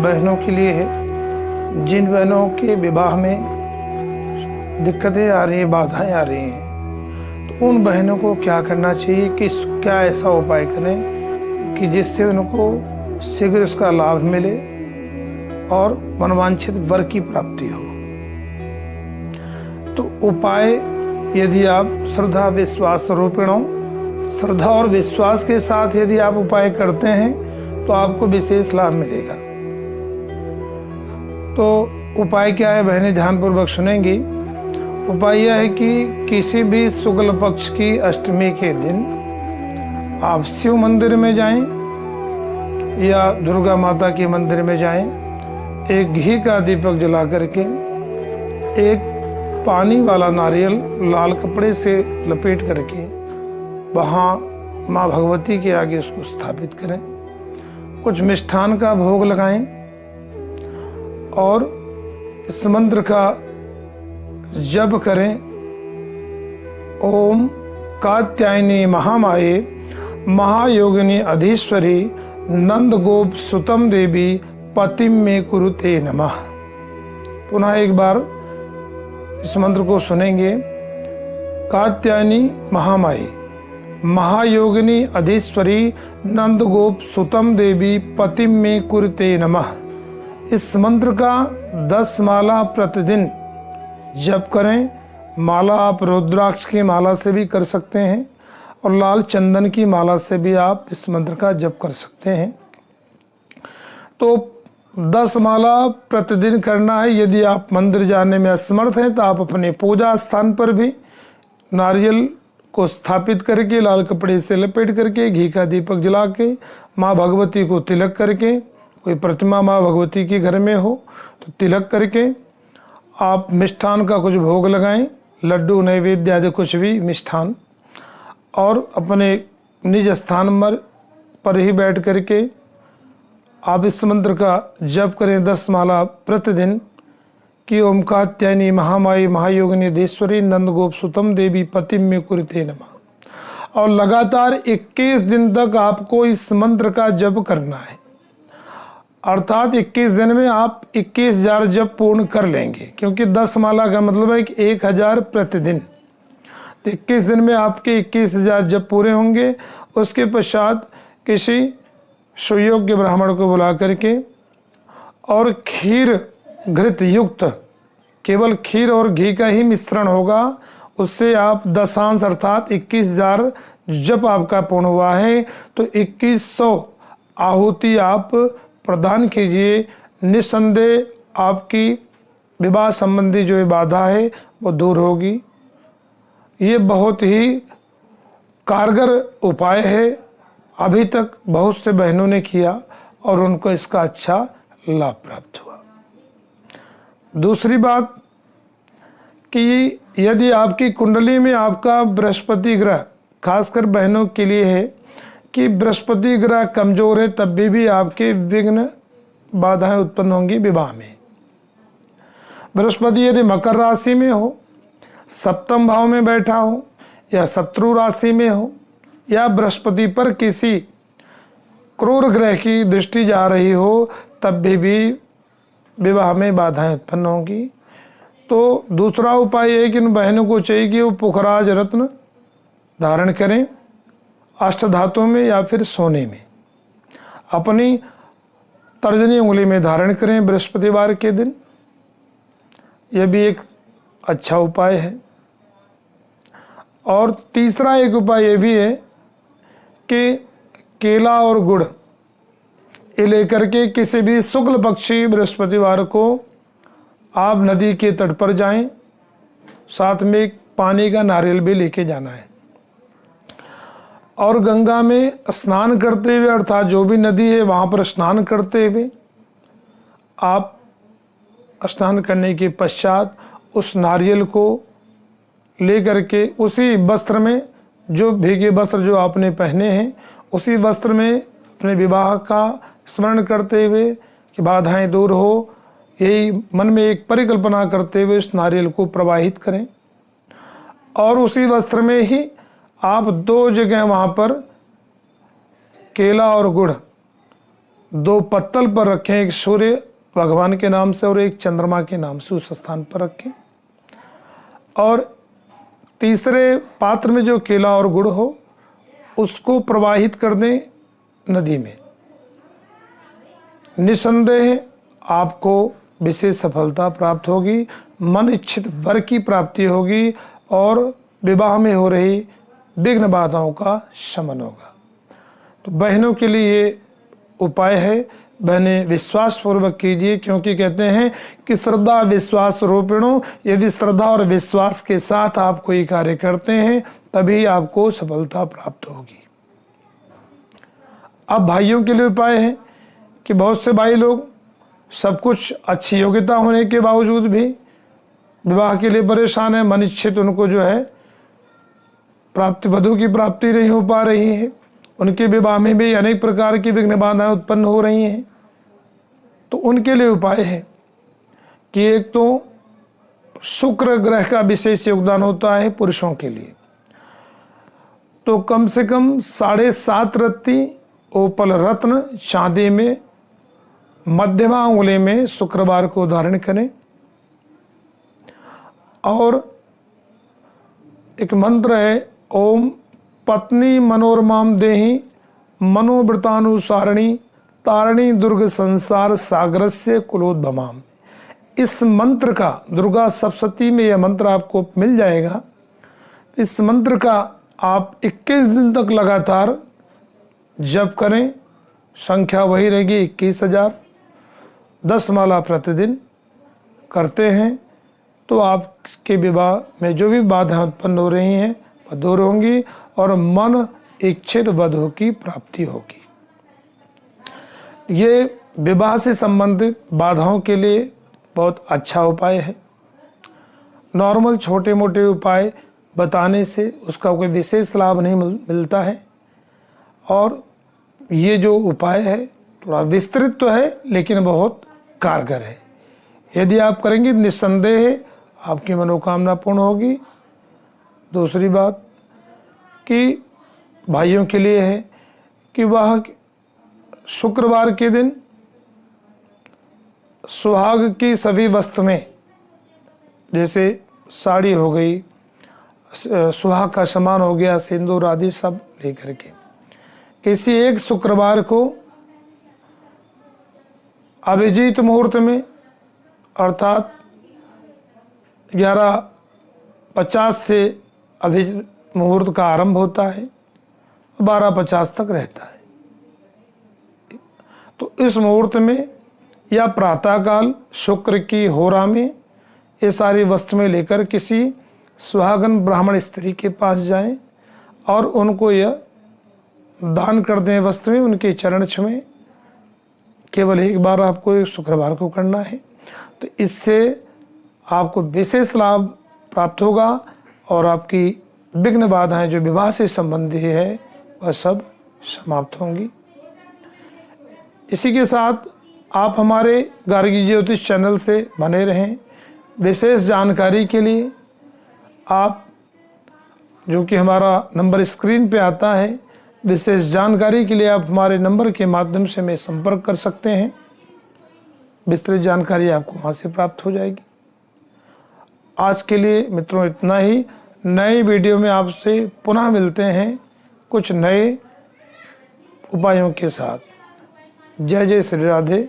बहनों के लिए है जिन बहनों के विवाह में दिक्कतें आ रही हैं, बाधाएं आ रही हैं, तो उन बहनों को क्या करना चाहिए कि क्या ऐसा उपाय करें कि जिससे उनको शीघ्र उसका लाभ मिले और मनवांछित वर की प्राप्ति हो। तो उपाय यदि आप श्रद्धा विश्वास रूपिणों, श्रद्धा और विश्वास के साथ यदि आप उपाय करते हैं तो आपको विशेष लाभ मिलेगा। तो उपाय क्या है, बहनें ध्यानपूर्वक सुनेंगी। उपाय यह है कि किसी भी शुक्ल पक्ष की अष्टमी के दिन आप शिव मंदिर में जाएं या दुर्गा माता के मंदिर में जाएं, एक घी का दीपक जला करके एक पानी वाला नारियल लाल कपड़े से लपेट करके वहाँ माँ भगवती के आगे उसको स्थापित करें, कुछ मिष्ठान का भोग लगाएं और इस मंत्र का जप करें। ओम कात्यायनी महामाये महायोगिनी अधीश्वरी नंद गोप सुतम देवी पतिम में कुरुते नमः। पुनः एक बार इस मंत्र को सुनेंगे। कात्यायनी महामाई महायोगिनी अधीश्वरी नंद गोप सुतम देवी पतिम में कुरुते नमः। इस मंत्र का 10 माला प्रतिदिन जप करें। माला आप रुद्राक्ष की माला से भी कर सकते हैं और लाल चंदन की माला से भी आप इस मंत्र का जप कर सकते हैं। तो 10 माला प्रतिदिन करना है। यदि आप मंदिर जाने में असमर्थ हैं तो आप अपने पूजा स्थान पर भी नारियल को स्थापित करके लाल कपड़े से लपेट करके घी का दीपक जला के माँ भगवती को तिलक करके, कोई प्रतिमा माँ भगवती के घर में हो तो तिलक करके आप मिष्ठान का कुछ भोग लगाएं, लड्डू नैवेद्य आदि कुछ भी मिष्ठान, और अपने निज स्थान पर ही बैठ करके आप इस मंत्र का जप करें 10 माला प्रतिदिन कि ओम कात्यायनी महामाई महायोगिनी देश्वरी नंद गोप सुतम देवी पतिम में कुरुते नमः। और लगातार 21 दिन तक आपको इस मंत्र का जप करना है, अर्थात 21 दिन में आप 21,000 जप पूर्ण कर लेंगे, क्योंकि 10 माला का मतलब है कि 1000 प्रतिदिन। तो 21 दिन में आपके 21,000 जप पूरे होंगे। उसके पश्चात किसी सुयोग्य ब्राह्मण को बुला करके और खीर घृत युक्त, केवल खीर और घी का ही मिश्रण होगा, उससे आप दशांश अर्थात 21,000 जप आपका पूर्ण हुआ है तो 2100 आहुति आप प्रदान कीजिए। निस्संदेह आपकी विवाह संबंधी जो बाधा है वो दूर होगी। ये बहुत ही कारगर उपाय है। अभी तक बहुत से बहनों ने किया और उनको इसका अच्छा लाभ प्राप्त हुआ। दूसरी बात कि यदि आपकी कुंडली में आपका बृहस्पति ग्रह, खासकर बहनों के लिए है कि बृहस्पति ग्रह कमजोर है, तब भी आपके विघ्न बाधाएं उत्पन्न होंगी विवाह में। बृहस्पति यदि मकर राशि में हो, सप्तम भाव में बैठा हो या शत्रु राशि में हो या बृहस्पति पर किसी क्रूर ग्रह की दृष्टि जा रही हो, तब भी विवाह में बाधाएं उत्पन्न होंगी। तो दूसरा उपाय है कि इन बहनों को चाहिए कि वो पुखराज रत्न धारण करें, अष्टधातु में या फिर सोने में, अपनी तर्जनी उंगली में धारण करें बृहस्पतिवार के दिन। यह भी एक अच्छा उपाय है। और तीसरा एक उपाय यह भी है कि केला और गुड़ ये लेकर के किसी भी शुक्ल पक्षी बृहस्पतिवार को आप नदी के तट पर जाएं, साथ में एक पानी का नारियल भी लेके जाना है और गंगा में स्नान करते हुए, अर्थात जो भी नदी है वहाँ पर स्नान करते हुए आप स्नान करने के पश्चात उस नारियल को लेकर के उसी वस्त्र में, जो भीगे वस्त्र जो आपने पहने हैं, उसी वस्त्र में अपने विवाह का स्मरण करते हुए कि बाधाएं दूर हो, यही मन में एक परिकल्पना करते हुए इस नारियल को प्रवाहित करें। और उसी वस्त्र में ही आप 2 जगह वहाँ पर केला और गुड़ 2 पत्तल पर रखें, एक सूर्य भगवान के नाम से और एक चंद्रमा के नाम से उस स्थान पर रखें। और तीसरे पात्र में जो केला और गुड़ हो उसको प्रवाहित कर दें नदी में। निसंदेह आपको विशेष सफलता प्राप्त होगी, मन इच्छित वर की प्राप्ति होगी और विवाह में हो रही विघ्न बाधाओं का शमन होगा। तो बहनों के लिए ये उपाय है, बहनें विश्वास पूर्वक कीजिए, क्योंकि कहते हैं कि श्रद्धा विश्वास रूपिणों, यदि श्रद्धा और विश्वास के साथ आप कोई कार्य करते हैं तभी आपको सफलता प्राप्त होगी। अब भाइयों के लिए उपाय है कि बहुत से भाई लोग सब कुछ अच्छी योग्यता होने के बावजूद भी विवाह के लिए परेशान है, मन इच्छित उनको जो है प्राप्ति, वधु की प्राप्ति नहीं हो पा रही है, उनके विवाह में भी अनेक प्रकार की विघ्न बाधाएं उत्पन्न हो रही हैं। तो उनके लिए उपाय है कि एक तो शुक्र ग्रह का विशेष योगदान होता है पुरुषों के लिए, तो कम से कम 7.5 रत्ती ओपल रत्न चांदी में मध्यमा उंगली में शुक्रवार को धारण करें। और एक मंत्र है, ओम पत्नी मनोरमाम देहि मनोवृतानुसारिणी तारिणी दुर्ग संसार सागरस्य कुलोद्भमाम। इस मंत्र का, दुर्गा सप्तशती में यह मंत्र आपको मिल जाएगा। इस मंत्र का आप 21 दिन तक लगातार जप करें, संख्या वही रहेगी 21,000। 10 माला प्रतिदिन करते हैं तो आपके विवाह में जो भी बाधाएं उत्पन्न हो रही हैं वह दूर होंगी और मन इच्छित वधु की प्राप्ति होगी। ये विवाह से संबंधित बाधाओं के लिए बहुत अच्छा उपाय है। नॉर्मल छोटे मोटे उपाय बताने से उसका कोई विशेष लाभ नहीं मिलता है, और ये जो उपाय है थोड़ा विस्तृत तो है लेकिन बहुत कारगर है। यदि आप करेंगे निस्संदेह आपकी मनोकामना पूर्ण होगी। दूसरी बात कि भाइयों के लिए है कि वह शुक्रवार के दिन सुहाग की सभी वस्तुएं, जैसे साड़ी हो गई, सुहाग का सामान हो गया, सिंदूर आदि सब लेकर के किसी एक शुक्रवार को अभिजीत मुहूर्त में, अर्थात 11:50 से अभिजीत मुहूर्त का आरंभ होता है, 12:50 तक रहता है। तो इस मुहूर्त में या प्रातःकाल शुक्र की होरा में ये सारी वस्तुएं लेकर किसी सुहागन ब्राह्मण स्त्री के पास जाएं और उनको यह दान कर दें वस्तुएं, उनके चरण छुएं। केवल एक बार आपको शुक्रवार को करना है, तो इससे आपको विशेष लाभ प्राप्त होगा और आपकी विघ्न बाधाएं जो विवाह से संबंधित है वह सब समाप्त होंगी। इसी के साथ आप हमारे गार्गी ज्योतिष चैनल से बने रहें। विशेष जानकारी के लिए आप, जो कि हमारा नंबर स्क्रीन पे आता है, विशेष जानकारी के लिए आप हमारे नंबर के माध्यम से हमें संपर्क कर सकते हैं। विस्तृत जानकारी आपको वहाँ से प्राप्त हो जाएगी। आज के लिए मित्रों इतना ही। नए वीडियो में आपसे पुनः मिलते हैं कुछ नए उपायों के साथ। जय जय श्री राधे।